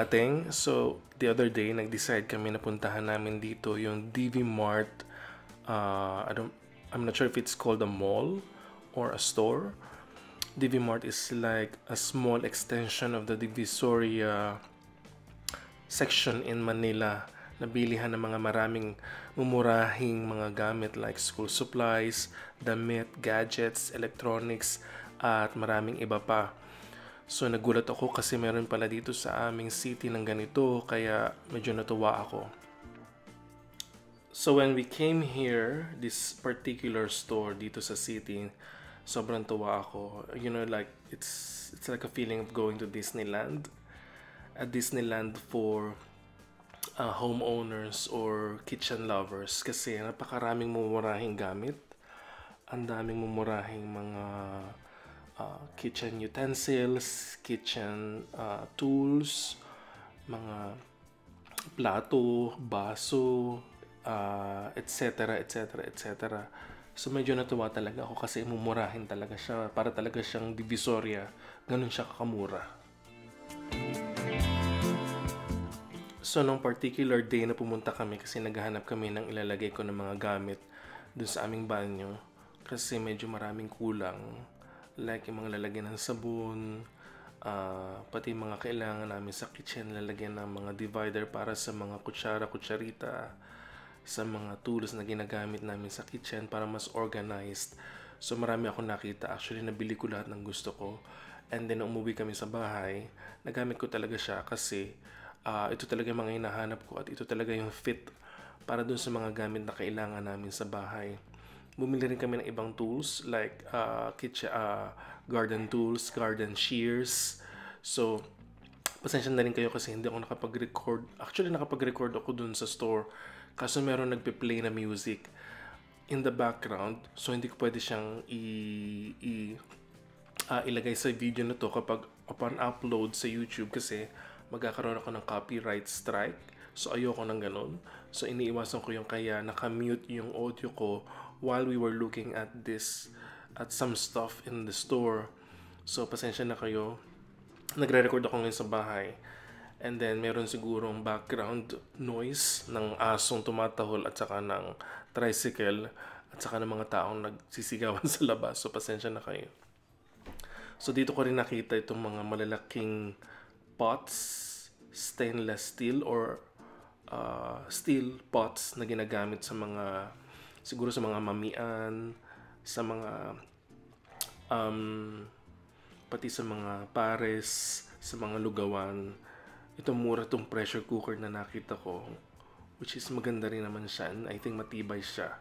ating. So, the other day, nag-decide kami na puntahan namin dito yung DV Mart. I'm not sure if it's called a mall or a store. DV Mart is like a small extension of the Divisoria section in Manila na bilihan ng mga maraming mumurahing mga gamit like school supplies, damit, gadgets, electronics, at maraming iba pa. So nagulat ako kasi meron pala dito sa aming city ng ganito, kaya medyo natuwa ako. So when we came here, this particular store dito sa city, sobrang tuwa ako. You know, like it's like a feeling of going to Disneyland. A Disneyland for homeowners or kitchen lovers kasi napakaraming mumurahing gamit. Ang daming mumurahing mga kitchen utensils, kitchen tools, mga plato, baso, etc. etc. etc. So medyo natuwa talaga ako kasi mumurahin talaga siya. Para talaga siyang Divisoria. Ganun siya kakamura. So nung particular day na pumunta kami kasi naghahanap kami ng ilalagay ko ng mga gamit dun sa aming banyo kasi medyo maraming kulang. Like yung mga lalagyan ng sabon, pati mga kailangan namin sa kitchen, lalagyan ng mga divider para sa mga kutsara, kutsarita, sa mga tools na ginagamit namin sa kitchen para mas organized. So marami akong nakita. Actually, nabili ko lahat ng gusto ko. And then, umuwi kami sa bahay, nagamit ko talaga siya kasi ito talaga yung mga hinahanap ko at ito talaga yung fit para dun sa mga gamit na kailangan namin sa bahay. Bumili rin kami ng ibang tools like kitchen, garden tools, garden shears. So, pasensya na rin kayo kasi hindi ako nakapag-record. Actually, nakapag-record ako dun sa store. Kaso meron nagpe-play na music in the background. So, hindi ko pwede siyang ilagay sa video na to kapag upon upload sa YouTube kasi magkakaroon ako ng copyright strike. So, ayoko ng ganun. So, iniiwasan ko yung kaya nakamute yung audio ko while we were looking at some stuff in the store. So, pasensya na kayo. Nagre-record ako ngayon sa bahay. And then, meron sigurong background noise ng asong tumatahol at saka ng tricycle at saka ng mga taong nagsisigawan sa labas. So, pasensya na kayo. So, dito ko rin nakita itong mga malalaking pots, stainless steel or steel pots na ginagamit sa mga, siguro sa mga mamian, sa mga pati sa mga pares, sa mga lugawan. Ito mura tong pressure cooker na nakita ko, which is maganda rin naman siya, and I think matibay siya.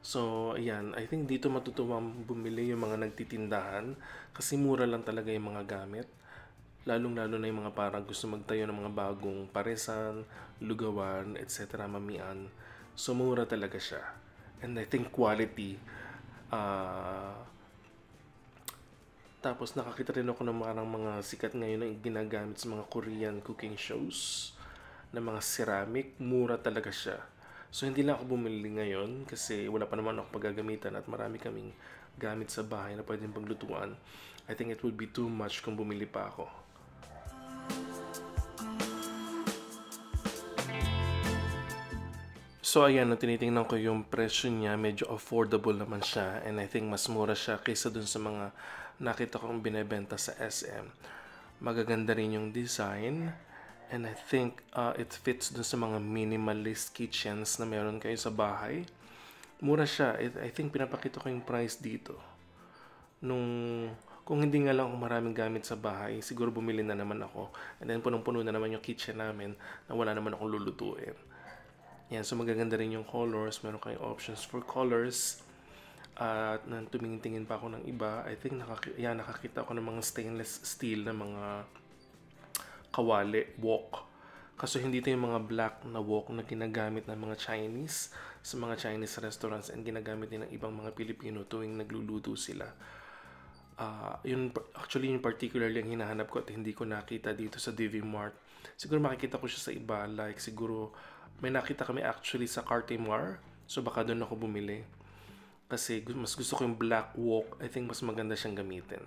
So, ayan, I think dito matutuwang bumili yung mga nagtitindahan kasi mura lang talaga yung mga gamit. Lalong-lalo na yung mga parang gusto magtayo ng mga bagong paresan, lugawan, etc. mamian. So, mura talaga siya. And I think quality. Tapos, nakakita rin ako ng mga sikat ngayon na ginagamit sa mga Korean cooking shows na mga ceramic. Mura talaga siya. So, hindi lang ako bumili ngayon kasi wala pa naman ako paggagamitan at marami kaming gamit sa bahay na pwedeng paglutuan. I think it would be too much kung bumili pa ako. So ayan, tinitingnan ko yung presyo niya, medyo affordable naman siya and I think mas mura siya kaysa dun sa mga nakita kong binebenta sa SM. Magaganda rin yung design and I think it fits dun sa mga minimalist kitchens na meron kayo sa bahay. Mura siya. I think pinapakita ko yung price dito. Kung hindi nga lang ako maraming gamit sa bahay, siguro bumili na naman ako. And then punong-puno na naman yung kitchen namin na wala naman akong lulutuin. Yan, so magaganda rin yung colors. Meron kayong options for colors. At nang tumingin-tingin pa ako ng iba, I think nakakita ako ng mga stainless steel na mga kawali, wok. Kaso hindi ito yung mga black na wok na ginagamit ng mga Chinese sa mga Chinese restaurants and ginagamit din ng ibang mga Pilipino tuwing nagluluto sila. Actually, yung particularly yung hinahanap ko at hindi ko nakita dito sa DV Mart. Siguro makikita ko siya sa iba, like siguro may nakita kami actually sa Cartimar, so baka doon ako bumili kasi mas gusto ko yung black wok. I think mas maganda siyang gamitin.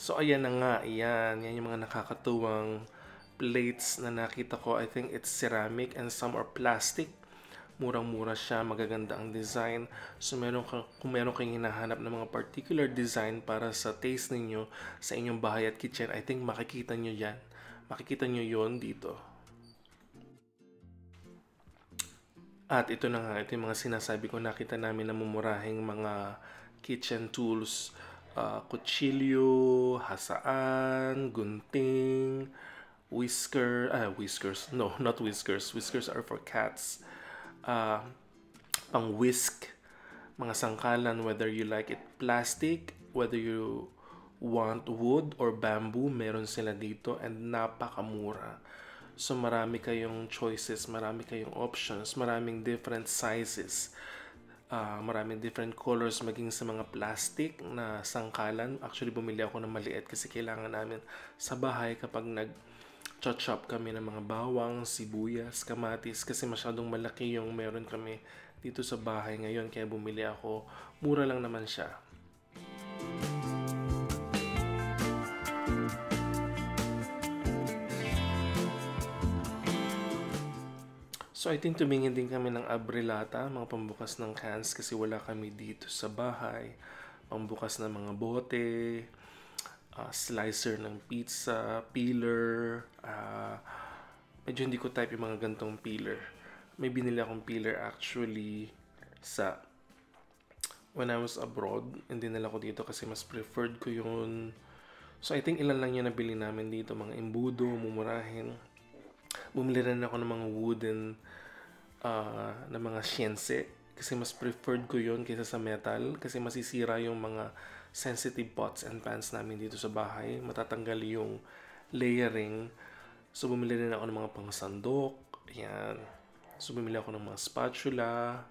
So ayan na nga, yan yung mga nakakatuwang plates na nakita ko. I think it's ceramic and some are plastic. Murang-mura siya, magaganda ang design. So kung meron kayong hinahanap ng mga particular design para sa taste ninyo sa inyong bahay at kitchen, I think makikita nyo yan. Makikita nyo yon dito. At ito na nga, ito yung mga sinasabi ko, nakita namin na mumurahing mga kitchen tools. Kutsilyo, hasaan, gunting, whiskers. No, not whiskers. Whiskers are for cats. Pang whisk, mga sangkalan, whether you like it plastic, whether you want wood or bamboo, meron sila dito and napakamura. So marami kayong choices, marami kayong options, maraming different sizes, maraming different colors, maging sa mga plastic na sangkalan. Actually bumili ako ng maliit kasi kailangan namin sa bahay kapag chop kami ng mga bawang, sibuyas, kamatis kasi masyadong malaki yung meron kami dito sa bahay ngayon kaya bumili ako. Mura lang naman siya. So I think tumingin din kami ng abrilata, mga pambukas ng cans kasi wala kami dito sa bahay. Pambukas ng mga bote, slicer ng pizza, peeler, medyo hindi ko type yung mga gantong peeler. May binili akong peeler actually when I was abroad, hindi nila ko dito kasi mas preferred ko yun. So I think ilan lang yung nabili namin dito, mga embudo, mumurahin. Bumili rin ako ng mga wooden na mga siense kasi mas preferred ko yun kaysa sa metal kasi masisira yung mga sensitive pots and pans namin dito sa bahay, matatanggal yung layering. So bumili rin ako ng mga pangsandok, yan. So bumili ako ng mga spatula,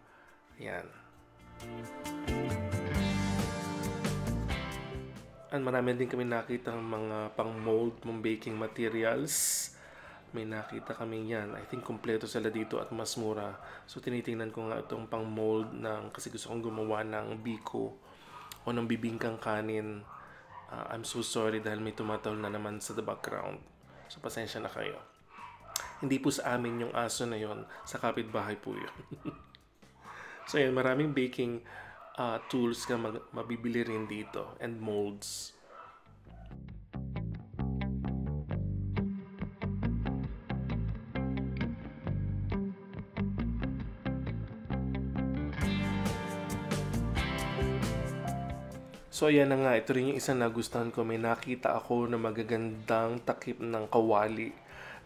yan. And marami din kami nakita ng mga pang mold, mong baking materials. May nakita kami yan. I think kompleto sila dito at mas mura. So tinitingnan ko nga itong pang mold kasi gusto kong gumawa ng biko o ng bibingkang kanin. I'm so sorry dahil may tumatawal na naman sa the background. So pasensya na kayo. Hindi po sa amin yung aso na yon, sa kapitbahay po yun. So yan, maraming baking tools ka mabibili rin dito and molds. So ayan na nga, ito rin yung isang nagustuhan ko. May nakita ako na magagandang takip ng kawali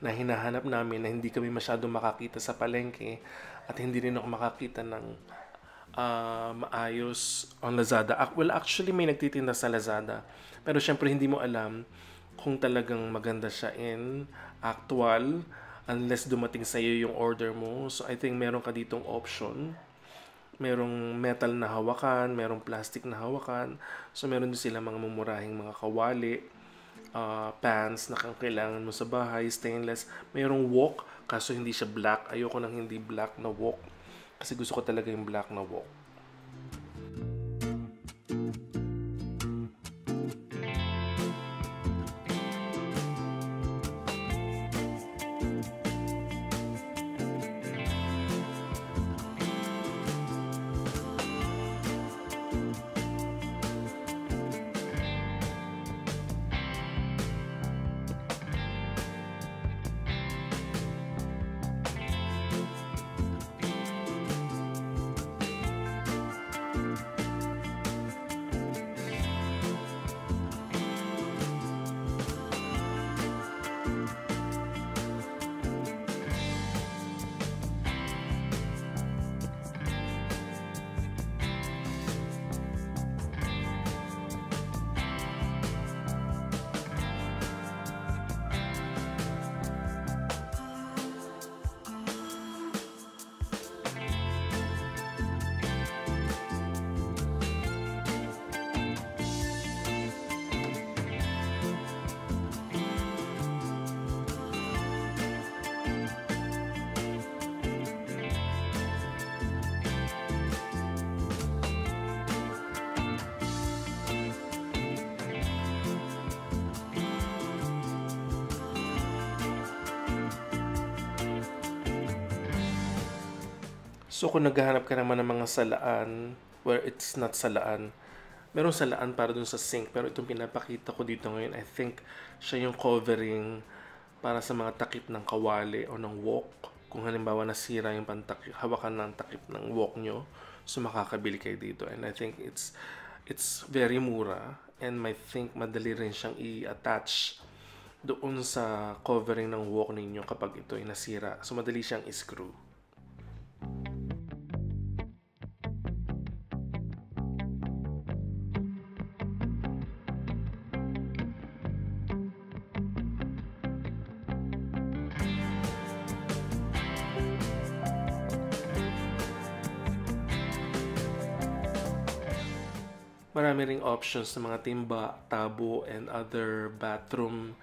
na hinahanap namin na hindi kami masyadong makakita sa palengke at hindi rin ako makakita ng maayos on Lazada. Well, actually may nagtitinda sa Lazada. Pero syempre hindi mo alam kung talagang maganda siya in actual unless dumating sa iyo yung order mo. So I think meron ka ditong option. Merong metal na hawakan, merong plastic na hawakan. So meron din sila mga mumurahing mga kawali, pans na kailangan mo sa bahay, stainless. Merong wok, kaso hindi siya black. Ayoko nang hindi black na wok kasi gusto ko talaga yung black na wok. So kung naghahanap ka naman ng mga salaan, where it's not salaan, meron salaan para dun sa sink, pero itong pinapakita ko dito ngayon, I think siya yung covering para sa mga takip ng kawali o ng wok. Kung halimbawa nasira yung pantakip, hawakan ng takip ng wok nyo, so makakabili kayo dito. And I think it's very mura, and I think madali rin siyang i-attach doon sa covering ng wok ninyo kapag ito ay nasira. So madali siyang i-screw. Marami ring options ng mga timba, tabo, and other bathroom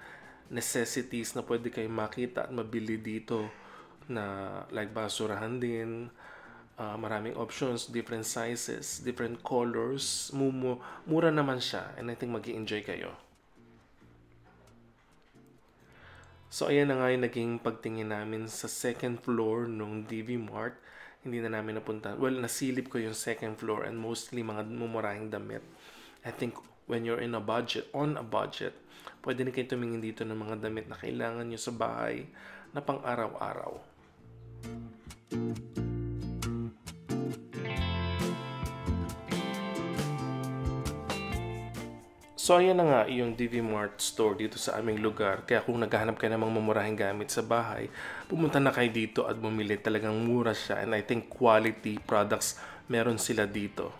necessities na pwede kayong makita at mabili dito na like basurahan din. Maraming options, different sizes, different colors. Mura naman siya, and I think mag-i-enjoy kayo. So ayan na nga yung naging pagtingin namin sa second floor nung DV Mart. Hindi na namin napunta. Well, nasilip ko yung second floor and mostly mga mumurahing damit. I think when you're on a budget, pwede na kayo tumingin dito ng mga damit na kailangan nyo sa bahay na pang araw-araw. So ayan na nga yung DV Mart store dito sa aming lugar. Kaya kung naghahanap kayo ng mga mamurahing gamit sa bahay, pumunta na kayo dito at bumili. Talagang mura siya, and I think quality products meron sila dito.